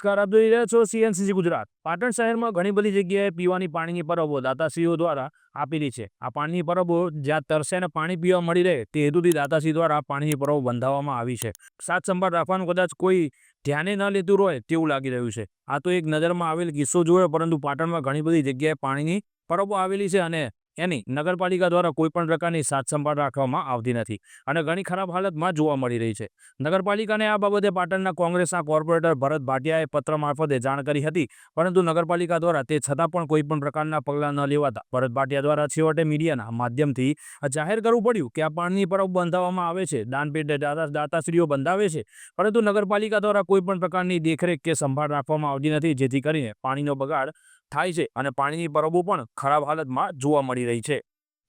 નમસ્કાર, આપ જોઈ રહ્યા છો સીએનસીસી ગુજરાત। પાટણ શહેરમાં ઘણી બધી જગ્યાએ પીવાની પાણીની પરબો દાતાશ્રીઓ દ્વારા આપેલી છે। આ પાણીની પરબો જ્યાં તરસે અને પાણી પીવા મળી રહે તે હેતુથી દાતાશ્રી દ્વારા પાણીની પરબો બંધાવવામાં આવી છે। સાત સંભાળ રાખવાનું કદાચ કોઈ ધ્યાને ન લેતું હોય તેવું લાગી રહ્યું છે। આ તો એક નજરમાં આવેલ કિસ્સો જોયો, પરંતુ પાટણમાં ઘણી બધી જગ્યાએ પાણીની પરબો આવેલી છે અને એની નગરપાલિકા દ્વારા કોઈ પણ પ્રકારની સાત સંભાળ રાખવામાં આવતી નથી અને ઘણી ખરાબ હાલતમાં જોવા મળી રહી છે। નગરપાલિકાને આ બાબતે પાટણના કોંગ્રેસના કોર્પોરેટર ભરત ભાટિયાએ પત્ર મારફતે જાણ કરી હતી, પરંતુ નગરપાલિકા દ્વારા તે છતાં પણ કોઈ પણ પ્રકારના પગલાં ન લેવાતા ભરત ભાટિયા દ્વારા છેવટે મીડિયાના માધ્યમથી જાહેર કરવું પડ્યું કે આ પાણીની પરબ બંધાવવામાં આવે છે, દાનપેટે દાતાશ્રીઓ બંધાવે છે, પરંતુ નગરપાલિકા દ્વારા કોઈ પણ પ્રકારની દેખરેખ કે સંભાળ રાખવામાં આવતી નથી, જેથી કરીને પાણીનો બગાડ થાય છે અને પાણીની પરબો પણ ખરાબ હાલતમાં જોવા મળી રહી છે।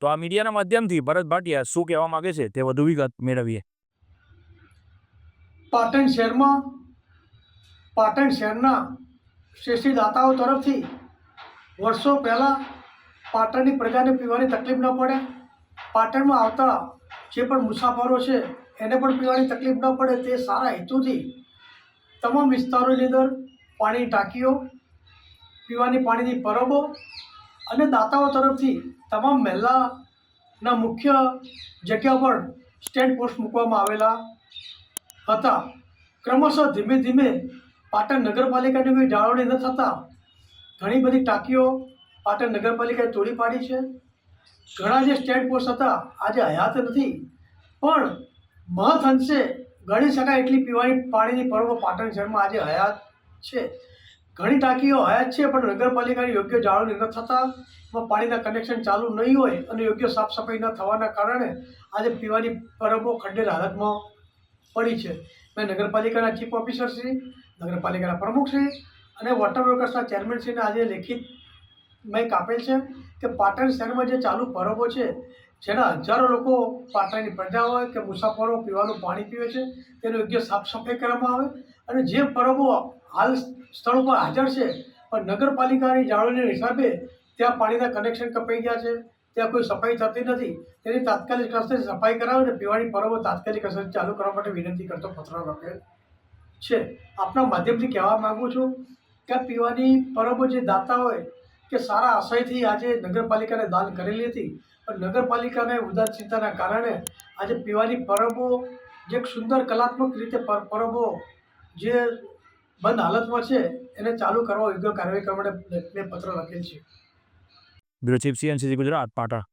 તો આ મીડિયાના માધ્યમથી ભરત ભાટિયા શું કહેવા માંગે છે તે વધુ વિગત મેળવીએ। પાટણ શહેરના શ્રેષ્ઠી દાતાઓ તરફથી વર્ષો પહેલાં પાટણની પ્રજાને પીવાની તકલીફ ન પડે, પાટણમાં આવતા જે પણ મુસાફરો છે એને પણ પીવાની તકલીફ ન પડે તે સારા હેતુથી તમામ વિસ્તારોની અંદર પાણીની ટાંકીઓ, પીવાની પાણીની પરબો અને દાતાઓ તરફથી તમામ મહેલાના મુખ્ય જગ્યા પર સ્ટેન્ડ પોસ્ટ મૂકવામાં આવેલા હતા। ક્રમશઃ ધીમે ધીમે પાટણ નગરપાલિકાની કોઈ જાળવણી ન થતાં ઘણી બધી ટાંકીઓ પાટણ નગરપાલિકાએ તોડી પાડી છે। ઘણા જે સ્ટેન્ડ પોસ્ટ હતા આજે હયાત નથી, પણ મહદ અંશે ગણી શકાય એટલી પીવાની પાણીની પરબો પાટણ શહેરમાં આજે હયાત છે। ઘણી ટાંકીઓ હયાત છે, પણ નગરપાલિકાની યોગ્ય જાળવણી ન થતાં પાણીના કનેક્શન ચાલુ નહીં હોય અને યોગ્ય સાફ સફાઈ ન થવાના કારણે આજે પીવાની પરબો ખંડેર હાલતમાં પડી છે। મેં નગરપાલિકાના ચીફ ઓફિસરશ્રી, નગરપાલિકાના પ્રમુખશ્રી અને વોટર વર્કર્સના ચેરમેનશ્રીને આજે લેખિત મેં આપેલ છે કે પાટણ શહેરમાં જે ચાલુ પરબો છે, જેના હજારો લોકો પાટણની પ્રજા હોય કે મુસાફરો પીવાનું પાણી પીવે છે, તેની યોગ્ય સાફ સફાઈ કરવામાં આવે અને જે પરબો હાલ સ્થળ ઉપર હાજર છે પણ નગરપાલિકાની જાળવણીના હિસાબે ત્યાં પાણીના કનેક્શન કપાઈ ગયા છે, ત્યાં કોઈ સફાઈ થતી નથી, તેની તાત્કાલિક અસરથી સફાઈ કરાવે અને પીવાની પરબો તાત્કાલિક અસરથી ચાલુ કરવા માટે વિનંતી કરતો પત્ર લખેલ છે। આપના માધ્યમથી કહેવા માગું છું કે પીવાની પરબો જે દાતા હોય કે સારા આશયથી આજે નગરપાલિકાને દાન કરેલી હતી, પણ નગરપાલિકાને ઉદાસીનતાના કારણે આજે પીવાની પરબો જે એક સુંદર કલાત્મક રીતે પરબો જે બંધ હાલતમાં છે એને ચાલુ કરવા યોગ્ય કાર્યવાહી કરવા માટે મેં પત્ર લખેલ છે। Bureau chief CNCC Gujarat, Patan.